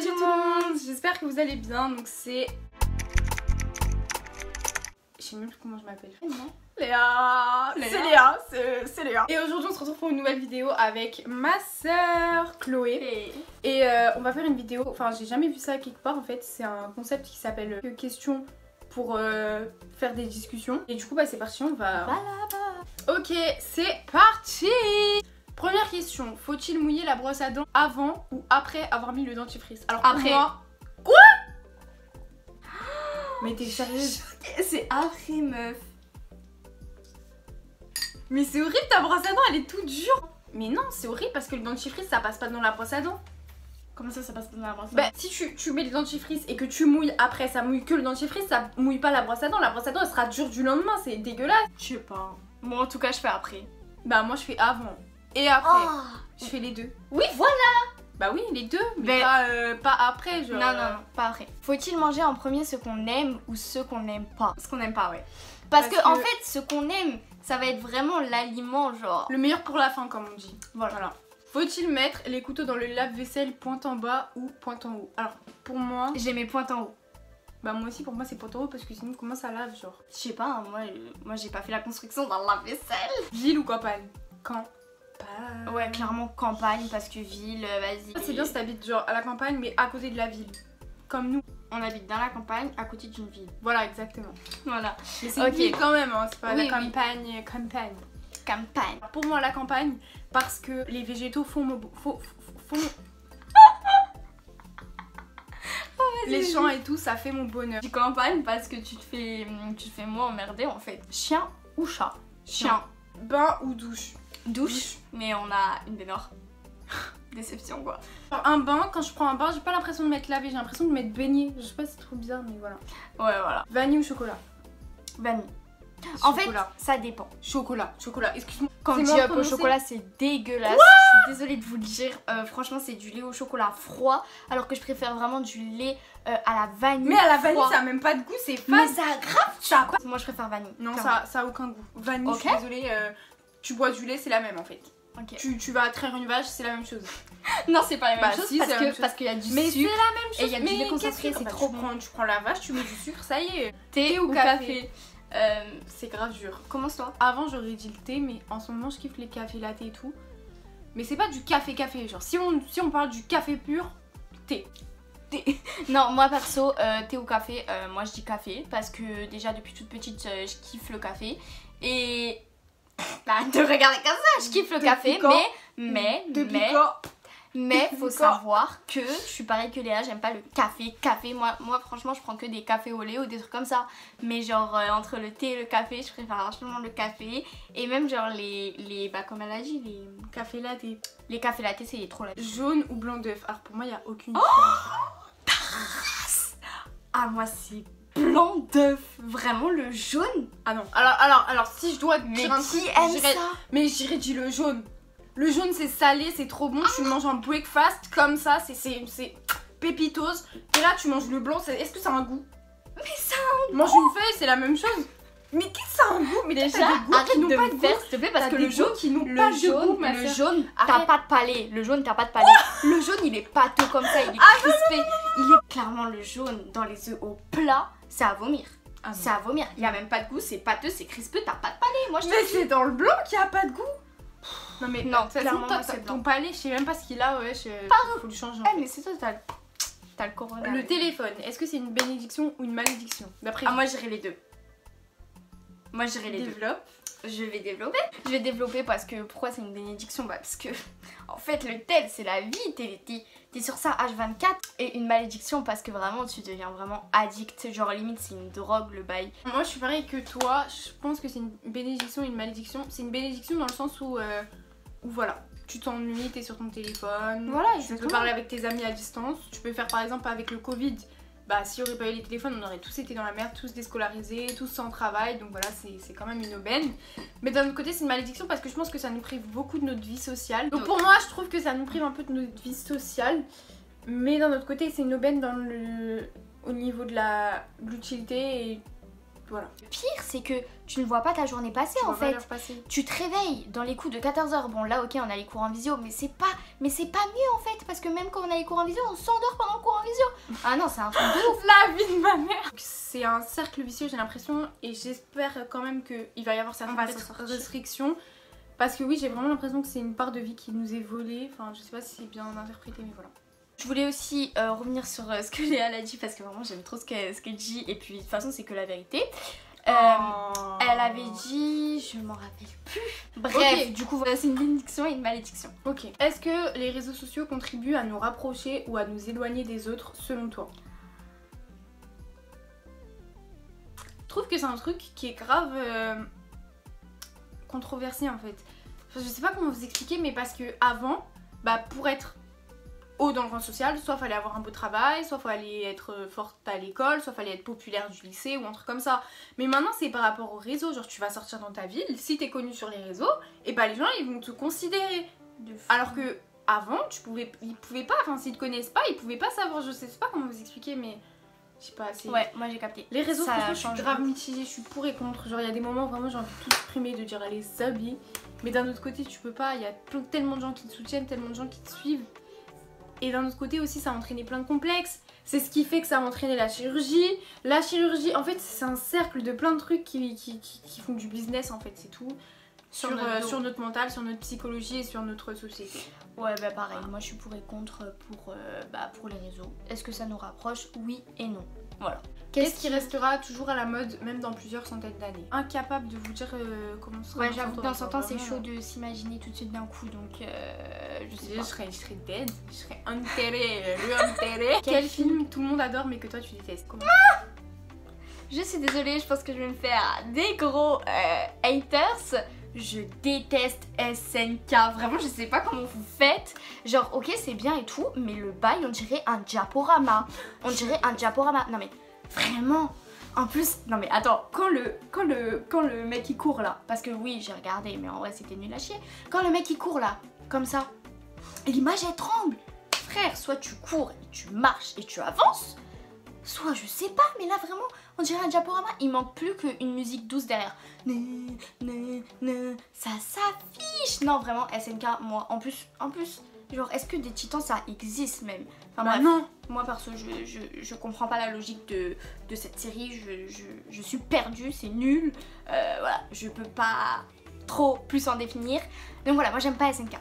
Salut tout le monde, j'espère que vous allez bien. Donc c'est... Je sais même plus comment je m'appelle. Léa. C'est Léa. Et aujourd'hui on se retrouve pour une nouvelle vidéo avec ma sœur Chloé. Et on va faire une vidéo, enfin j'ai jamais vu ça quelque part en fait. C'est un concept qui s'appelle questions pour faire des discussions. Et du coup bah c'est parti, on va... Ok, c'est parti. Première question, faut-il mouiller la brosse à dents avant ou après avoir mis le dentifrice? Alors après. Moi... Quoi? Mais t'es sérieuse? C'est après, meuf. Mais c'est horrible, ta brosse à dents elle est toute dure. Mais non, c'est horrible parce que le dentifrice ça passe pas dans la brosse à dents. Comment ça passe pas dans la brosse à Bah dents? si tu mets le dentifrice et que tu mouilles après, ça mouille que le dentifrice, ça mouille pas la brosse à dents. La brosse à dents elle sera dure du lendemain, c'est dégueulasse. Je sais pas. Moi en tout cas je fais après. Bah moi je fais avant et après. Oh. Je fais les deux. Oui voilà. Bah oui les deux, Mais pas après genre. Non, pas après. Faut-il manger en premier ce qu'on aime ou ce qu'on n'aime pas? Ce qu'on aime pas, ouais. Parce que en fait ce qu'on aime ça va être vraiment l'aliment genre. Le meilleur pour la fin comme on dit. Voilà. Faut-il mettre les couteaux dans le lave-vaisselle pointe en bas ou pointe en haut? Alors pour moi... J'ai mes pointes en haut. Bah moi aussi pour moi c'est pointe en haut parce que sinon comment ça lave genre? Je sais pas, hein, moi j'ai pas fait la construction dans le lave-vaisselle. Ville ou campagne? Campagne. Ouais clairement campagne parce que ville, vas-y. C'est bien si t'habites genre à la campagne mais à côté de la ville. Comme nous. On habite dans la campagne à côté d'une ville. Voilà exactement. Voilà. Mais c'est une ville quand même, hein, c'est pas Oui, la campagne. Campagne. Pour moi la campagne parce que les végétaux font les champs et tout ça fait mon bonheur. Du campagne parce que tu te fais moins emmerder en fait. Chien ou chat? Chien. Bain ou douche? Douche. Mais on a une baignoire. Déception quoi. Alors, un bain, quand je prends un bain, j'ai pas l'impression de m'être lavé, j'ai l'impression de m'être baignée. Je sais pas si c'est trop bizarre mais voilà. Ouais voilà. Vanille ou chocolat? Vanille. En fait, Chocolat. ça dépend. Chocolat, excuse-moi. Quand C'est tu moins dis au prononcé. chocolat, c'est dégueulasse. Je suis désolée de vous le dire. Franchement, c'est du lait au chocolat froid. Alors que je préfère vraiment du lait à la vanille. Mais à la vanille, froid. ça a même pas de goût, c'est Mais fade. ça a grave. Ça a pas... Moi, je préfère vanille. Non, clairement. ça a aucun goût. Vanille, Ok. je suis désolée, tu bois du lait, c'est la même en fait. Ok. Tu vas traire une vache, c'est la même chose. Non, c'est pas la même Bah, chose si, c'est la même chose. parce qu'il y a du Mais c'est sucre. la même chose. Et il y a du lait Mais concentré, qu'est-ce que- c'est bah, trop tu bon. tu prends la vache, tu mets du sucre, ça y est. Thé ou café? C'est grave dur. Commence-toi. Avant j'aurais dit le thé, mais en ce moment je kiffe les cafés latte et tout. Mais c'est pas du café genre si on parle du café pur, thé. Non, moi perso, thé ou café, moi je dis café parce que déjà depuis toute petite, je kiffe le café. Et. Arrête de regarder comme ça, je kiffe le café, mais faut savoir que je suis pareil que Léa, j'aime pas le café. Moi franchement, je prends que des cafés au lait ou des trucs comme ça. Mais genre entre le thé et le café, je préfère largement le café. Et même genre bah comme elle a dit, Café latte. les cafés latte, c'est trop latte. Jaune ou blanc d'œuf? Alors pour moi il y a aucune différence. Ah moi c'est blanc d'œuf, vraiment le jaune. Ah non. Alors si je dois Mais dire un qui truc, aime j'irais- ça? Mais j'irais dire le jaune. Le jaune c'est salé, c'est trop bon, tu le manges en breakfast comme ça, c'est pépitos. Et là tu manges le blanc, est-ce que ça a un goût? Mais ça. Mange une feuille, c'est la même chose. Mais qu'est-ce que ça a un goût? Mais Déjà, t'as des goûts arrête qui n'ont de pas me de goût. faire s'il te plaît parce T'as que des le jaune, goûts qui n'ont pas de goût, ma le sœur. jaune, t'as Arrête. pas de palais. Le jaune, t'as pas de palais. Le jaune, il est pâteux comme ça, il est crispé. Il est clairement le jaune dans les œufs au plat, c'est à vomir. Ah non. C'est à vomir. Il y a même pas de goût, c'est pâteux, c'est crispé, t'as pas de palais. Moi je Mais te dis. c'est dans le blanc qu'il n'y a pas de goût. Non mais Non, de toute façon, clairement, toi, moi, c'est ton blanc. palais, je sais même pas ce qu'il a, ouais, faut lui changer. Eh mais c'est toi, t'as le corona. Le téléphone, est-ce que c'est une bénédiction ou une malédiction? D'après Ah vous. moi j'irai les deux. Moi j'irai les deux. Développe. Je vais développer. Je vais développer parce que pourquoi c'est une bénédiction? Bah parce que en fait le tel c'est la vie, t'es sur ça H24. Et une malédiction parce que vraiment tu deviens vraiment addict, genre limite c'est une drogue le bail. Moi je suis pareil que toi, je pense que c'est une bénédiction, une malédiction. C'est une bénédiction dans le sens où voilà, tu t'ennuies, t'es sur ton téléphone, Voilà, tu peux exactement. parler avec tes amis à distance. Tu peux faire par exemple avec le Covid, bah s'il n'y aurait pas eu les téléphones, on aurait tous été dans la merde, tous déscolarisés, tous sans travail, donc voilà, c'est quand même une aubaine. Mais d'un autre côté c'est une malédiction parce que je pense que ça nous prive beaucoup de notre vie sociale. Donc pour moi je trouve que ça nous prive un peu de notre vie sociale. Mais d'un autre côté c'est une aubaine au niveau de l'utilité et Voilà. Le pire, c'est que tu ne vois pas ta journée passer en fait. Tu te réveilles dans les coups de 14h. Bon, là, ok, on a les cours en visio, mais c'est pas mieux en fait. Parce que même quand on a les cours en visio, on s'endort pendant le cours en visio. Ah non, c'est un truc de ouf. La vie de ma mère. C'est un cercle vicieux, j'ai l'impression. Et j'espère quand même qu'il va y avoir certaines restrictions. Parce que oui, j'ai vraiment l'impression que c'est une part de vie qui nous est volée. Enfin, je sais pas si c'est bien interprété, mais voilà. Je voulais aussi revenir sur ce que Léa a dit parce que vraiment j'aime trop ce qu'elle dit et puis de toute façon c'est que la vérité. Elle avait dit, je m'en rappelle plus. Bref, okay. Du coup voilà, c'est une bénédiction et une malédiction. Ok. Est-ce que les réseaux sociaux contribuent à nous rapprocher ou à nous éloigner des autres selon toi? Je trouve que c'est un truc qui est grave controversé en fait. Enfin, je sais pas comment vous expliquer, mais parce que avant, bah pour être haut dans le rang social, soit fallait avoir un beau travail, soit fallait être forte à l'école, soit fallait être populaire du lycée ou un truc comme ça. Mais maintenant c'est par rapport au réseau, genre tu vas sortir dans ta ville, si t'es connu sur les réseaux, et bah les gens ils vont te considérer. Alors que avant ils pouvaient pas, enfin s'ils te connaissent pas, ils pouvaient pas savoir, je sais pas comment vous expliquer mais je sais pas, c'est... Ouais, moi j'ai capté. Les réseaux sociaux, je suis grave mitigée, je suis pour et contre. Genre il y a des moments où vraiment j'ai envie de tout supprimer, de dire allez s'habiller. Mais d'un autre côté tu peux pas, il y a tellement de gens qui te soutiennent, tellement de gens qui te suivent. Et d'un autre côté aussi ça a entraîné plein de complexes. C'est ce qui fait que ça a entraîné la chirurgie. La chirurgie, en fait c'est un cercle de plein de trucs qui font du business en fait, c'est tout. Sur notre mental, sur notre psychologie et sur notre société. Ouais bah pareil, moi je suis pour et contre pour les réseaux. Est-ce que ça nous rapproche? Oui et non. Voilà. Qu'est-ce qui restera toujours à la mode même dans plusieurs centaines d'années? Incapable de vous dire comment sera. Ouais j'avoue que dans 100 ans c'est chaud de s'imaginer tout de suite d'un coup donc je sais pas. Je serais dead, je serais enterrée, Quel film tout le monde adore mais que toi tu détestes? Comment? Je suis désolée, je pense que je vais me faire des gros haters. Je déteste SNK, vraiment je sais pas comment vous faites. Genre ok c'est bien et tout, mais le bail on dirait un diaporama. On dirait un diaporama, non mais vraiment. En plus, non mais attends, quand le mec il court là, parce que oui j'ai regardé mais en vrai c'était nul à chier. Quand le mec il court là, comme ça, l'image elle tremble. Frère, soit tu cours et tu marches et tu avances, soit je sais pas, mais là vraiment on dirait un diaporama, il manque plus qu'une musique douce derrière. Ça s'affiche. Non vraiment SNK, moi en plus, genre est-ce que des titans ça existe même? Enfin bref, non. Moi perso je comprends pas la logique de cette série, je suis perdue, c'est nul. Voilà, je peux pas trop plus en définir. Donc voilà, moi j'aime pas SNK.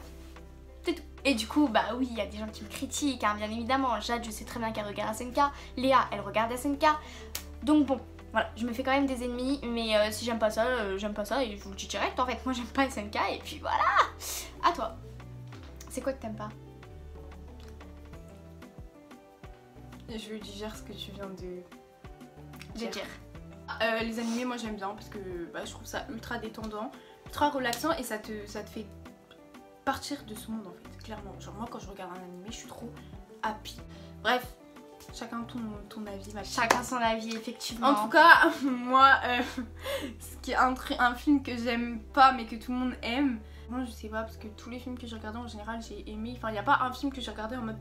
C'est tout. Et du coup, bah oui, il y a des gens qui me critiquent, hein, bien évidemment. Jade, je sais très bien qu'elle regarde SNK. Léa, elle regarde SNK. Donc bon, voilà, je me fais quand même des ennemis. Mais si j'aime pas ça, j'aime pas ça. Et je vous le dis direct, en fait, moi j'aime pas SNK. Et puis voilà. À toi. C'est quoi que t'aimes pas? Je veux dire ce que tu viens de dire. Les animés, moi j'aime bien parce que bah, je trouve ça ultra détendant, ultra relaxant et ça te fait partir de ce monde en fait, clairement. Genre moi quand je regarde un animé je suis trop happy. Bref, chacun ton avis. Chacun son avis effectivement. En tout cas, moi, ce qui est un film que j'aime pas mais que tout le monde aime. Moi je sais pas parce que tous les films que j'ai regardés en général j'ai aimé. Enfin il n'y a pas un film que j'ai regardé en mode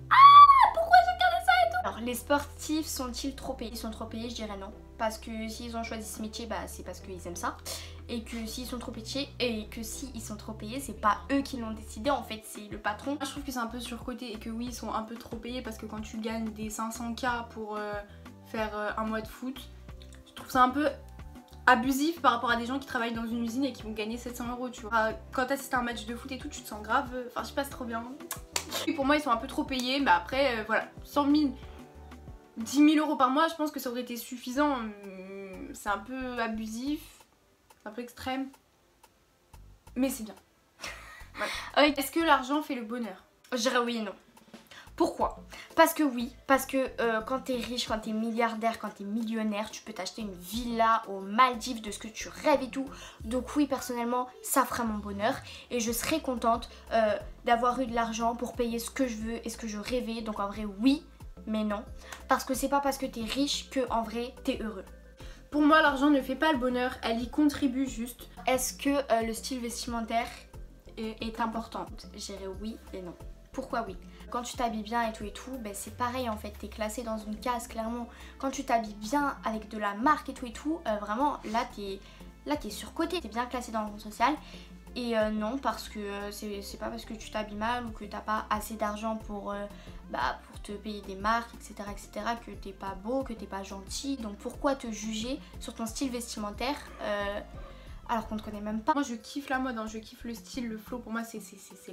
pourquoi j'ai regardé ça et tout. Alors les sportifs sont-ils trop payés? Ils sont trop payés, je dirais non. Parce que s'ils ont choisi ce métier, bah c'est parce qu'ils aiment ça. Et que s'ils sont trop payés, c'est pas eux qui l'ont décidé en fait, c'est le patron. Moi je trouve que c'est un peu surcoté et que oui ils sont un peu trop payés parce que quand tu gagnes des 500K pour faire un mois de foot, je trouve ça un peu abusif par rapport à des gens qui travaillent dans une usine et qui vont gagner 700 €, tu vois. Quand t'assistes à un match de foot et tout, tu te sens grave, enfin je sais pas, c'est trop bien. Et pour moi ils sont un peu trop payés, mais après voilà, 100 000, 10 000 € par mois, je pense que ça aurait été suffisant. C'est un peu abusif, un peu extrême, mais c'est bien. Voilà. Est-ce que l'argent fait le bonheur? Je dirais oui et non. Pourquoi? Parce que oui, parce que quand t'es riche, quand t'es milliardaire, quand t'es millionnaire, tu peux t'acheter une villa aux Maldives de ce que tu rêves et tout. Donc oui, personnellement, ça fera mon bonheur et je serais contente d'avoir eu de l'argent pour payer ce que je veux et ce que je rêvais. Donc en vrai, oui, mais non. Parce que c'est pas parce que t'es riche que en vrai, t'es heureux. Pour moi, l'argent ne fait pas le bonheur, elle y contribue juste. Est-ce que le style vestimentaire est important? Je dirais oui et non. Pourquoi oui? Quand tu t'habilles bien et tout, ben c'est pareil en fait, t'es classé dans une case clairement. Quand tu t'habilles bien avec de la marque et tout, vraiment là t'es surcoté, t'es bien classé dans le monde social. Et non, parce que c'est pas parce que tu t'habilles mal ou que t'as pas assez d'argent pour te payer des marques, etc., que t'es pas beau, que t'es pas gentil. Donc pourquoi te juger sur ton style vestimentaire alors qu'on te connaît même pas? Moi je kiffe la mode, hein, je kiffe le style, le flow. Pour moi c'est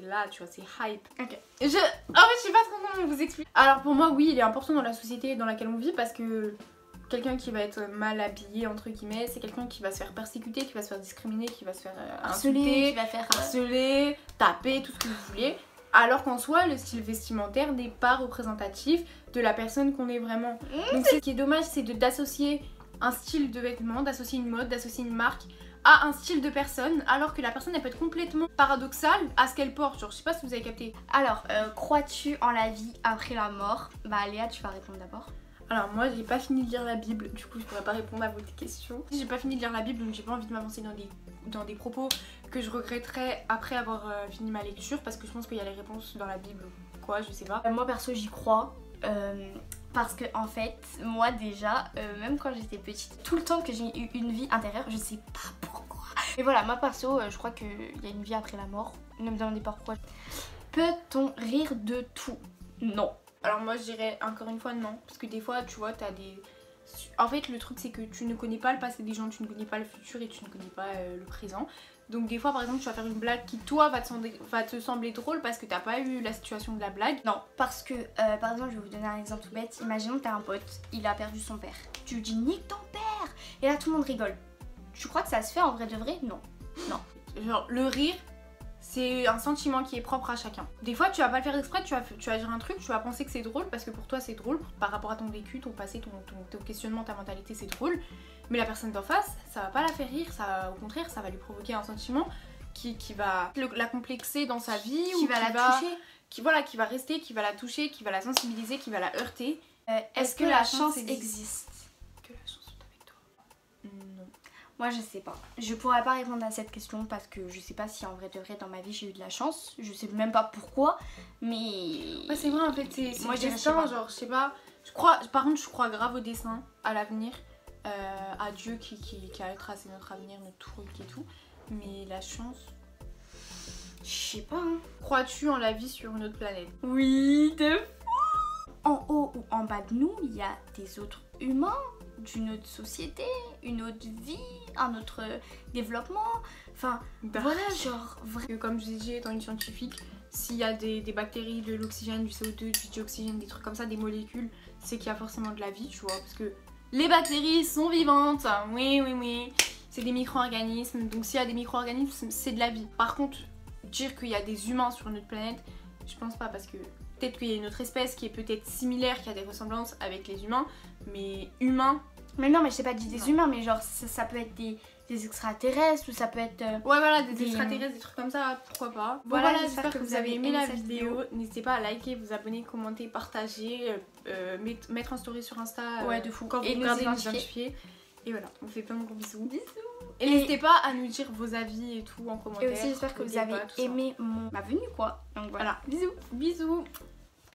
là, tu vois, c'est hype. Ok. Je sais pas trop comment vous expliquer. Alors pour moi oui, il est important dans la société dans laquelle on vit parce que quelqu'un qui va être mal habillé entre guillemets, c'est quelqu'un qui va se faire persécuter, qui va se faire discriminer, qui va se faire insulter, qui va faire harceler, taper, tout ce que vous voulez. Alors qu'en soi, le style vestimentaire n'est pas représentatif de la personne qu'on est vraiment. Donc ce qui est dommage, c'est d'associer un style de vêtements, d'associer une mode, d'associer une marque à un style de personne, alors que la personne elle peut être complètement paradoxale à ce qu'elle porte. Genre je sais pas si vous avez capté. Alors, crois-tu en la vie après la mort? Bah Léa, tu vas répondre d'abord. Alors moi j'ai pas fini de lire la Bible, du coup je pourrais pas répondre à votre question. J'ai pas fini de lire la Bible donc j'ai pas envie de m'avancer dans des propos que je regretterais après avoir fini ma lecture, parce que je pense qu'il y a les réponses dans la Bible ou quoi, je sais pas. Moi perso j'y crois. Parce que en fait, moi déjà, même quand j'étais petite, tout le temps que j'ai eu une vie intérieure, je sais pas pourquoi. Et voilà, moi perso, je crois qu'il y a une vie après la mort. Ne me demandez pas pourquoi. Peut-on rire de tout? Non. Alors moi je dirais encore une fois non, parce que des fois tu vois t'as des... En fait le truc c'est que tu ne connais pas le passé des gens, tu ne connais pas le futur et tu ne connais pas le présent. Donc des fois par exemple tu vas faire une blague qui toi va te sembler drôle parce que t'as pas eu la situation de la blague. Non, parce que par exemple je vais vous donner un exemple tout bête. Imaginons que t'as un pote, il a perdu son père. Tu lui dis nique ton père. Et là tout le monde rigole. Tu crois que ça se fait en vrai de vrai? Non. Non. Genre le rire c'est un sentiment qui est propre à chacun. Des fois tu vas pas le faire exprès, tu vas dire un truc, tu vas penser que c'est drôle parce que pour toi c'est drôle, par rapport à ton vécu, ton passé, ton questionnement, ta mentalité c'est drôle. Mais la personne d'en face, ça va pas la faire rire, ça, au contraire ça va lui provoquer un sentiment qui va la complexer dans sa vie, qui va la toucher, qui va rester, qui va la toucher, qui va la sensibiliser, qui va la heurter. Est-ce que la chance existe? Que la chance soit avec toi? Non. Moi je sais pas. Je pourrais pas répondre à cette question parce que je sais pas si en vrai de vrai dans ma vie j'ai eu de la chance. Je sais même pas pourquoi, mais... Ouais c'est vrai en fait, c'est moi le destin, genre je sais pas. Par contre je crois grave au destin, à l'avenir, à Dieu qui a tracé notre avenir, notre truc et tout. Mais la chance... Je sais pas hein. Crois-tu en la vie sur une autre planète? Oui, de fou. En haut ou en bas de nous, il y a des autres humains, d'une autre société, une autre vie, un autre développement. Enfin, voilà, genre vrai. Comme je vous ai dit, étant une scientifique, s'il y a des bactéries, de l'oxygène, du CO2, du dioxygène, des trucs comme ça, des molécules, c'est qu'il y a forcément de la vie, tu vois. Parce que les bactéries sont vivantes, oui. C'est des micro-organismes, donc s'il y a des micro-organismes, c'est de la vie. Par contre, dire qu'il y a des humains sur notre planète, je pense pas, parce que peut-être qu'il y a une autre espèce qui est peut-être similaire, qui a des ressemblances avec les humains, mais humains... Mais non, mais je sais pas dit des humains, mais genre ça peut être des extraterrestres ou ça peut être... Ouais voilà, des extraterrestres, des trucs comme ça, pourquoi pas. Voilà, j'espère que vous avez aimé la vidéo. N'hésitez pas à liker, vous abonner, commenter, partager, mettre en story sur Insta ouais, de fou. Quand vous et regardez, nous identifier. Et voilà, on vous fait plein de gros bisous. Et n'hésitez pas à nous dire vos avis et tout en commentaire. Et aussi j'espère que vous avez aimé ma venue quoi. Donc voilà. Bisous.